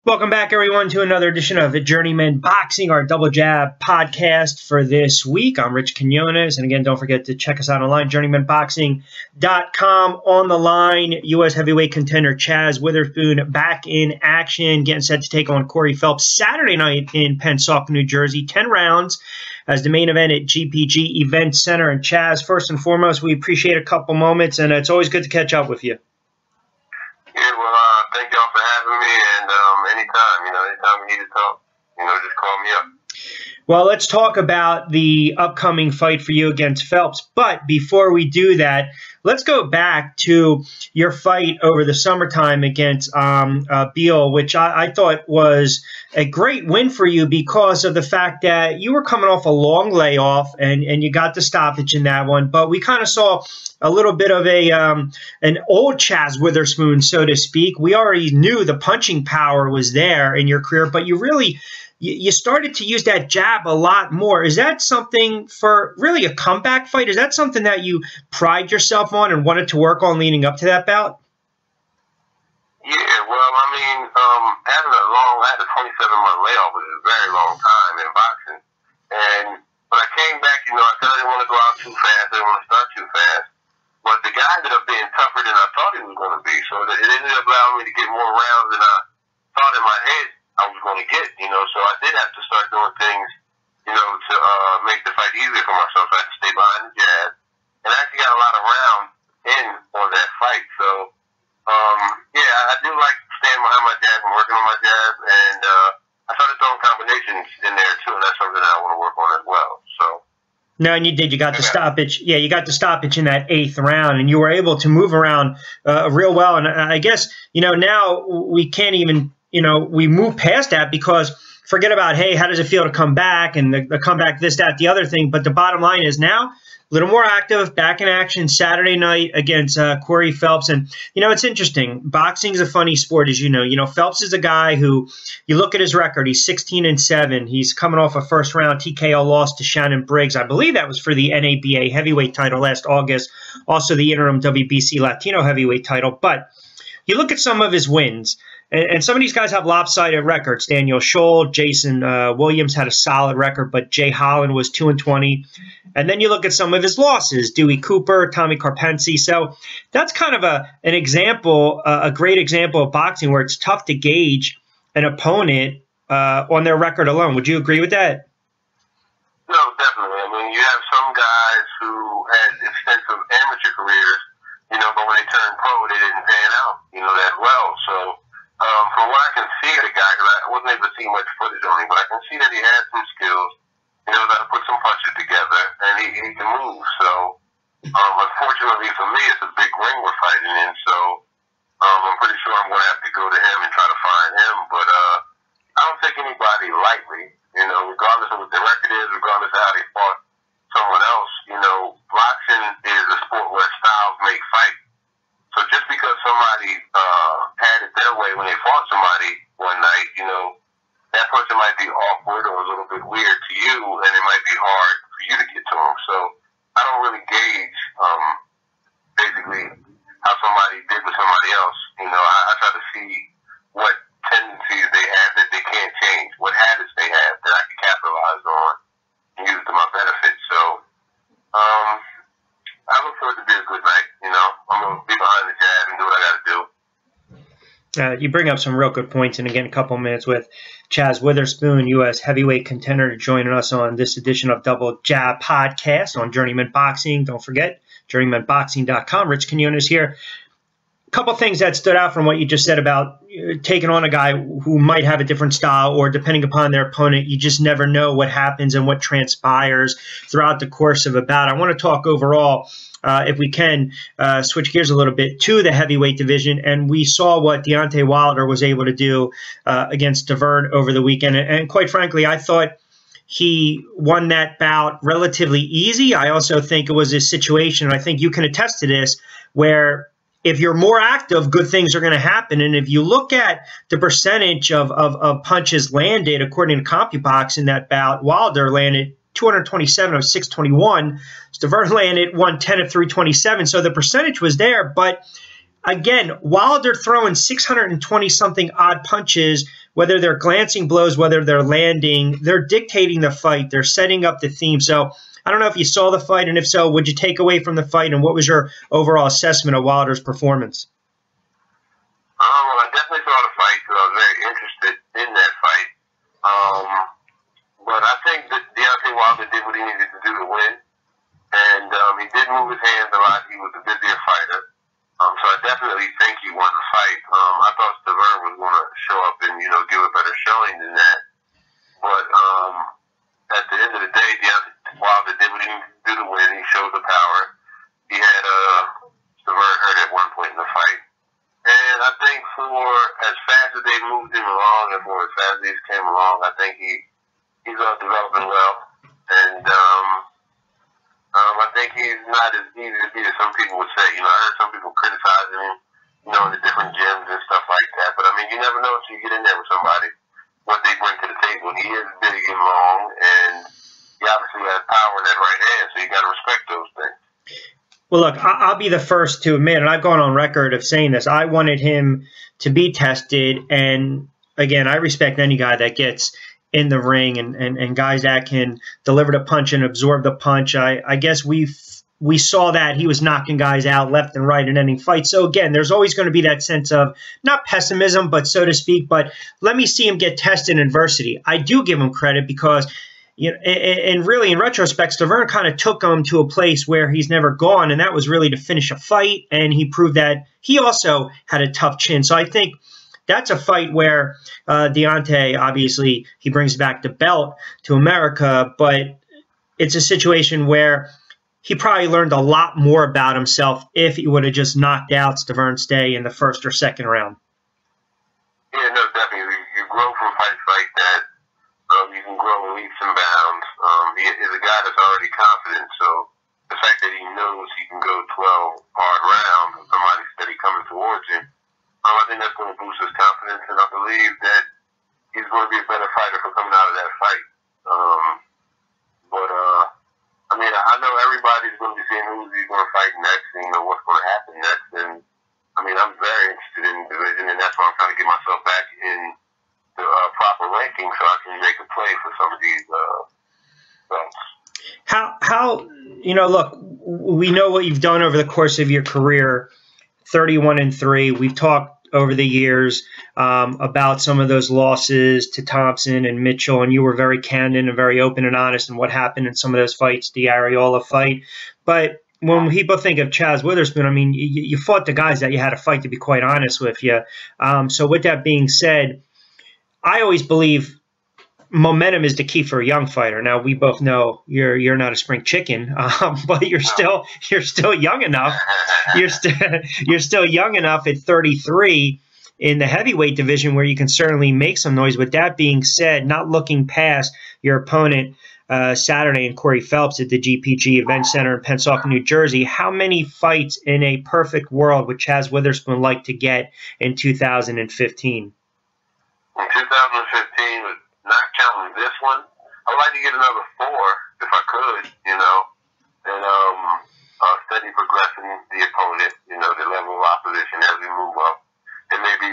Welcome back, everyone, to another edition of Journeymen Boxing, our Double Jab podcast for this week. I'm Rich Quinones, and again, don't forget to check us out online, journeymenboxing.com. On the line, U.S. heavyweight contender Chazz Witherspoon back in action, getting set to take on Cory Phelps Saturday night in Pensacola, New Jersey. 10 rounds as the main event at GPG Event Center. And Chazz, first and foremost, we appreciate a couple moments, and it's always good to catch up with you. Yeah, well, thank y'all for having me, and anytime we need to talk, just call me up. Well, let's talk about the upcoming fight for you against Phelps. But before we do that, let's go back to your fight over the summertime against Beal, which I thought was a great win for you because of the fact that you were coming off a long layoff and you got the stoppage in that one. But we kind of saw a little bit of an old Chazz Witherspoon, so to speak. We already knew the punching power was there in your career, but you started to use that jab a lot more. Is that something for really a comeback fight? Is that something that you pride yourself on and wanted to work on leading up to that bout? Yeah, well, having I had a 27-month layoff, which is a very long time in boxing. And when I came back, I said I didn't want to go out too fast. I didn't want to start too fast. But the guy ended up being tougher than I thought he was going to be. So it ended up allowing me to get more rounds than I thought in my head I was going to get, so I did have to start doing things, to make the fight easier for myself. I had to stay behind the jab, and I actually got a lot of rounds in on that fight. So, I do like staying behind my jab and working on my jab, and I started throwing combinations in there too, and that's something that I want to work on as well. So. No, and you did. You got the stoppage. Yeah, you got the stoppage in that 8th round, and you were able to move around real well. And I guess, now we can't even, we move past that because forget about, hey, how does it feel to come back and the comeback, this, that, the other thing. But the bottom line is now a little more active, back in action Saturday night against Cory Phelps. And, it's interesting. Boxing is a funny sport, as you know. Phelps is a guy who, you look at his record, he's 16-7. He's coming off a first-round TKO loss to Shannon Briggs. I believe that was for the NABA heavyweight title last August, also the interim WBC Latino heavyweight title. But you look at some of his wins, and some of these guys have lopsided records. Daniel Scholl, Jason Williams had a solid record, but Jay Holland was 2-20. And then you look at some of his losses, Dewey Cooper, Tommy Karpency. So that's kind of an example, a great example of boxing where it's tough to gauge an opponent on their record alone. Would you agree with that? No, definitely. You have some guys who had extensive amateur careers, but when they turned pro, they didn't pan out, that well. So from what I can see of the guy, because I wasn't able to see much footage on him, but I can see that he has some skills. He knows how to put some punches together, and he can move. So, unfortunately for me, it's a big ring we're fighting in. So, I'm pretty sure I'm going to have to go to him and try to find him. But I don't take anybody lightly. Regardless of what their record is, regardless of how they fought someone else. Boxing is a sport where styles make fight. So just because somebody had it their way when they fought somebody one night, that person might be awkward or a little bit weird to you, and it might be hard for you to get to them. So I don't really gauge basically how somebody did with somebody else. I try to see what tendencies they have that they can't change, what habits they have that I can capitalize on and use to my benefit. So I look forward to be a good night. I'm going to be behind the jab and do what I got to do. You bring up some real good points, and again, a couple minutes with Chazz Witherspoon, U.S. heavyweight contender, joining us on this edition of Double Jab Podcast on Journeyman Boxing. Don't forget, journeymanboxing.com. Rich Quinones here. A couple things that stood out from what you just said about taking on a guy who might have a different style, or depending upon their opponent, you just never know what happens and what transpires throughout the course of a bout. I want to talk overall, if we can, switch gears a little bit to the heavyweight division. And we saw what Deontay Wilder was able to do against Deverne over the weekend. And quite frankly, I thought he won that bout relatively easy. I also think it was a situation, and I think you can attest to this, where if you're more active, good things are going to happen. And if you look at the percentage of punches landed, according to CompuBox in that bout, Wilder landed 227 of 621. Deverne landed 110 of 327. So the percentage was there. But again, Wilder throwing 620-something odd punches whether they're glancing blows, whether they're landing, they're dictating the fight. They're setting up the theme. So I don't know if you saw the fight, and if so, what'd you take away from the fight, and what was your overall assessment of Wilder's performance? Well, I definitely saw the fight because I was very interested in that fight. But I think that Deontay Wilder did what he needed to do to win. And he did move his hands a lot. He was a busier fighter. So I definitely think he won the fight. I thought Stiverne was going to show up and, give a better showing than that. But at the end of the day, Deontay Wilder did what he needed to do to win. He showed the power. He had Stiverne hurt at one point in the fight. And I think for as fast as they moved him along and for as fast as he came along, I think he's developing well. And I think he's not as easy to beat as some people would say. I heard some people criticizing him, in the different gyms and stuff like that. But, you never know until you get in there with somebody what they bring to the table. And he is big and long, and he obviously has power in that right hand, so you got to respect those things. Well, look, I'll be the first to admit, and I've gone on record of saying this, I wanted him to be tested. And, again, I respect any guy that gets in the ring and guys that can deliver the punch and absorb the punch. I guess we saw that he was knocking guys out left and right in any fight. So, again, there's always going to be that sense of not pessimism, but so to speak. But let me see him get tested in adversity. I do give him credit because – and really, in retrospect, Stiverne kind of took him to a place where he's never gone, and that was really to finish a fight, and he proved that he also had a tough chin. So I think that's a fight where Deontay, obviously, he brings back the belt to America, but it's a situation where he probably learned a lot more about himself if he would have just knocked out Stiverne Stay in the first or second round. Yeah, no, definitely. You grow from fight to fight that you can grow in leaps and bounds. He is a guy that's already confident, so the fact that he knows he can go 12 hard rounds with somebody steady coming towards him, I think that's going to boost his confidence, and I believe that he's going to be a better fighter for coming out of that fight. I know everybody's going to be saying who's he's going to fight next and what's going to happen next, and I'm very interested in the division, and that's why I'm trying to get myself back in the proper ranking so I can make a play for some of these belts. How look, we know what you've done over the course of your career, 31-3. We've talked over the years about some of those losses to Thompson and Mitchell, and you were very candid and very open and honest in what happened in some of those fights, the Arreola fight. But when people think of Chazz Witherspoon, you fought the guys that you had to fight, to be quite honest with you. So with that being said, I always believe momentum is the key for a young fighter. Now, we both know you're not a spring chicken, but you're still young enough. You're still young enough at 33 in the heavyweight division where you can certainly make some noise. With that being said, not looking past your opponent Saturday in Cory Phelps at the GPG Event Center in Pensacola, New Jersey, how many fights in a perfect world would Chazz Witherspoon like to get in 2015? In 2015, not counting this one, I'd like to get another 4 if I could, and steady progressing the opponent, the level of opposition as we move up, and maybe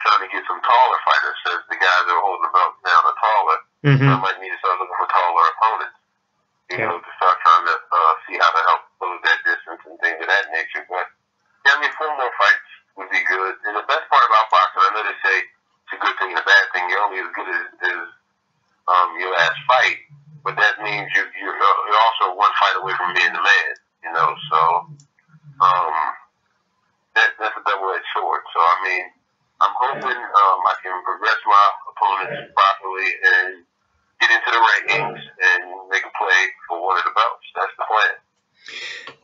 trying to get some taller fighters, since the guys that are holding the belt down are taller. Mm-hmm. So I might need to start looking for taller opponents, to start trying to see how to help close that distance and things of that nature. But 4 more fights would be good. And the best part about boxing, I know they say it's a good thing and a bad thing. You're only as good as your last fight, but that means you're also one fight away from being the man. So that's a double-edged sword. So I'm hoping I can progress my opponents properly and get into the rankings and make a play for one of the belts. That's the plan.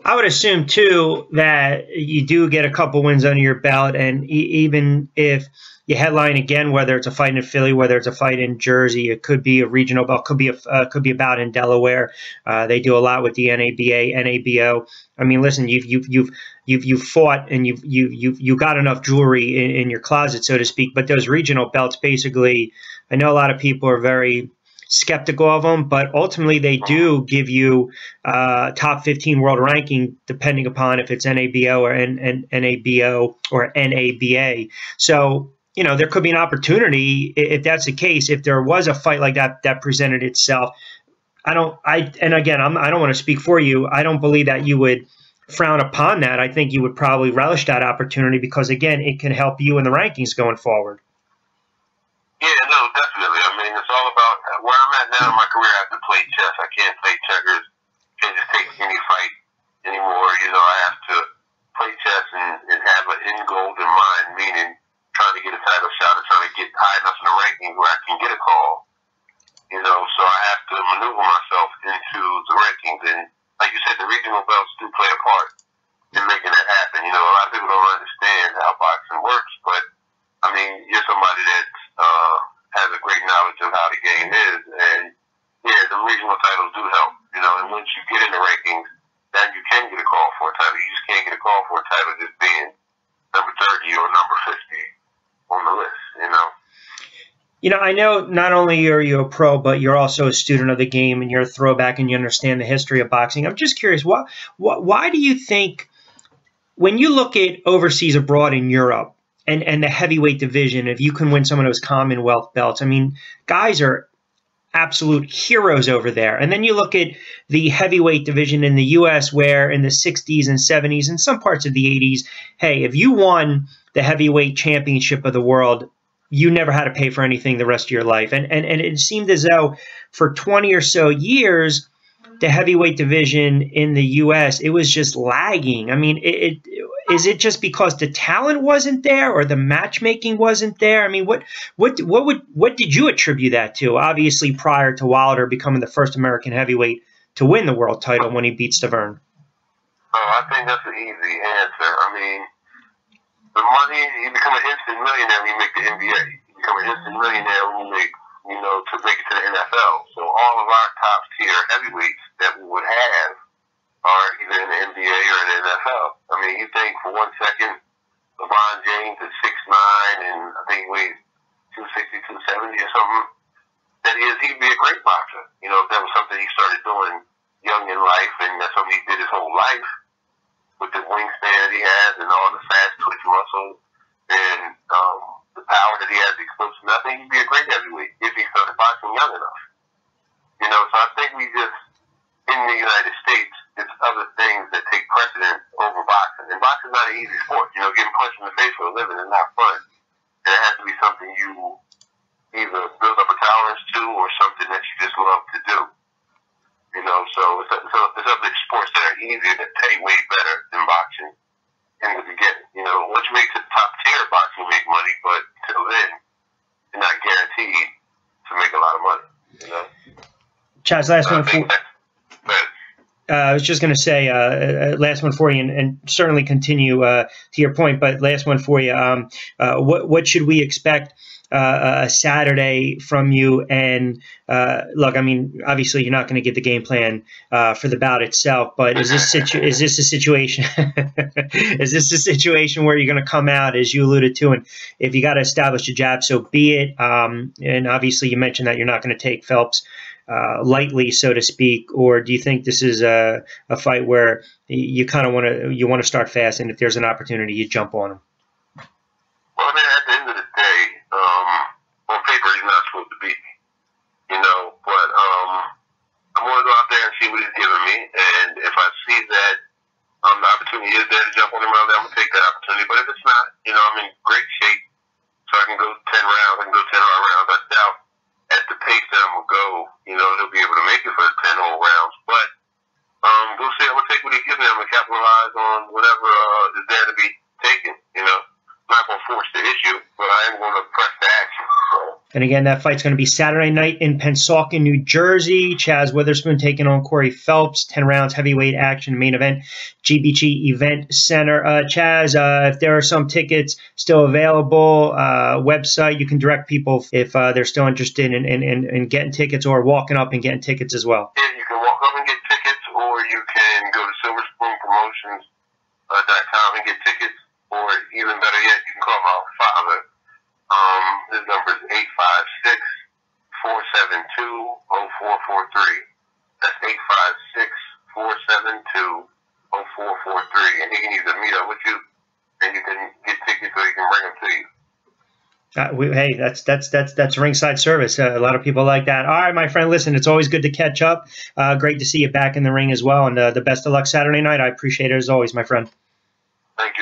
I would assume, too, that you do get a couple wins under your belt, and even if you headline again, whether it's a fight in Philly, whether it's a fight in Jersey, it could be a regional belt, could be a bout in Delaware. They do a lot with the NABA, NABO. Listen, you've fought and you got enough jewelry in your closet, so to speak. But those regional belts, basically, I know a lot of people are very skeptical of them, but ultimately they do give you top 15 world ranking, depending upon if it's NABO or NABO or NABA. So you know, there could be an opportunity if that's the case. If there was a fight like that presented itself, and again, I don't want to speak for you. I don't believe that you would frown upon that. I think you would probably relish that opportunity because, again, it can help you in the rankings going forward. Yeah, no, definitely. I mean, it's all about where I'm at now in my career. I have to play chess. I can't play checkers. Can't just take any fight anymore. You know, I have to play chess and have an end goal in mind, meaning trying to get a title shot or trying to get high enough in the rankings where I can get a call. You know, so I have to maneuver myself into the rankings. And like you said, the regional belts do play a part in making that happen. You know, a lot of people don't understand how boxing works, but I mean, you're somebody that has a great knowledge of how the game is, and yeah, the regional titles do help. You know, and once you get in the rankings, then you can get a call for a title. You just can't get a call for a title just being number 30 or number 50 on the list. You know. You know, I know not only are you a pro, but you're also a student of the game, and you're a throwback, and you understand the history of boxing. I'm just curious, why do you think, when you look at overseas abroad in Europe and the heavyweight division, if you can win some of those Commonwealth belts, I mean, guys are absolute heroes over there. And then you look at the heavyweight division in the U.S., where in the 60s and 70s and some parts of the 80s, hey, if you won the heavyweight championship of the world, you never had to pay for anything the rest of your life. And it seemed as though for 20 or so years, the heavyweight division in the U.S., it was just lagging. I mean, is it just because the talent wasn't there or the matchmaking wasn't there? I mean, what did you attribute that to? Obviously, prior to Wilder becoming the first American heavyweight to win the world title when he beat Stavern. Oh, I think that's an easy answer. I mean, the money, you become an instant millionaire when you make the NBA. You become an instant millionaire when you make, you know, to make it to the NFL. So all of our top tier heavyweights that we would have are either in the NBA or in the NFL. I mean, you think for 1 second, LeBron James is 6'9", and I think he weighs 260, 270 or something. That is, he'd be a great boxer. You know, if that was something he started doing young in life, and that's something he did his whole life, with the wingspan that he has and all the fast twitch muscle and the power that he has explosive, I think he'd be a great heavyweight if he started boxing young enough. You know, so I think we just, in the United States, it's other things that take precedence over boxing. And boxing's not an easy sport. You know, getting punched in the face for a living is not fun. And it has to be something you either build up a tolerance to or something that you just love to do. You know, so it's other sports that are easier, that pay way better than boxing in the beginning. You know, once you make it to the top tier of boxing, you make money, but till then, you're not guaranteed to make a lot of money, you know? Chazz, last one for I was just going to say, last one for you, and certainly continue to your point, but last one for you. What should we expect Saturday from you? And look, I mean, obviously you're not going to give the game plan for the bout itself, but is this a situation is this a situation where you're going to come out, as you alluded to, and if you got to establish a jab, so be it. And obviously you mentioned that you're not going to take Phelps lightly, so to speak, or do you think this is a fight where you kind of want to start fast, and if there's an opportunity, you jump on him? Well, I mean, at the end of the day, on paper, he's not supposed to beat me, you know, but I'm going to go out there and see what he's giving me, and if I see that the opportunity is there to jump on him around there, I'm going to take that opportunity, but if it's not, you know, I'm in great shape, so I can go 10 rounds, I can go 10 hard rounds. I doubt at the pace that I'm going to go, you know, he'll be able to make it for 10 whole rounds, but we'll see. I'm going to take what he gives me. I'm going to capitalize on whatever is there to be taken, you know. I'm not going to force the issue, but I am going to press the action. So. And again, that fight's going to be Saturday night in Pennsauken, New Jersey. Chazz Witherspoon taking on Cory Phelps. 10 rounds, heavyweight action, main event, GBG Event Center. Chazz, if there are some tickets still available, website, you can direct people if they're still interested in getting tickets or walking up and getting tickets as well. Yeah, you can walk up and get tickets, or you can go to silverspoonpromotions.com and get tickets, or even better yet, you can call my father. His number is 856-472-0443. That's 856-472-0443. And he can either meet up with you, and you can get tickets, or he can bring them to you. Hey, that's ringside service. A lot of people like that. All right, my friend. Listen, it's always good to catch up. Great to see you back in the ring as well. And the best of luck Saturday night. I appreciate it as always, my friend. Thank you.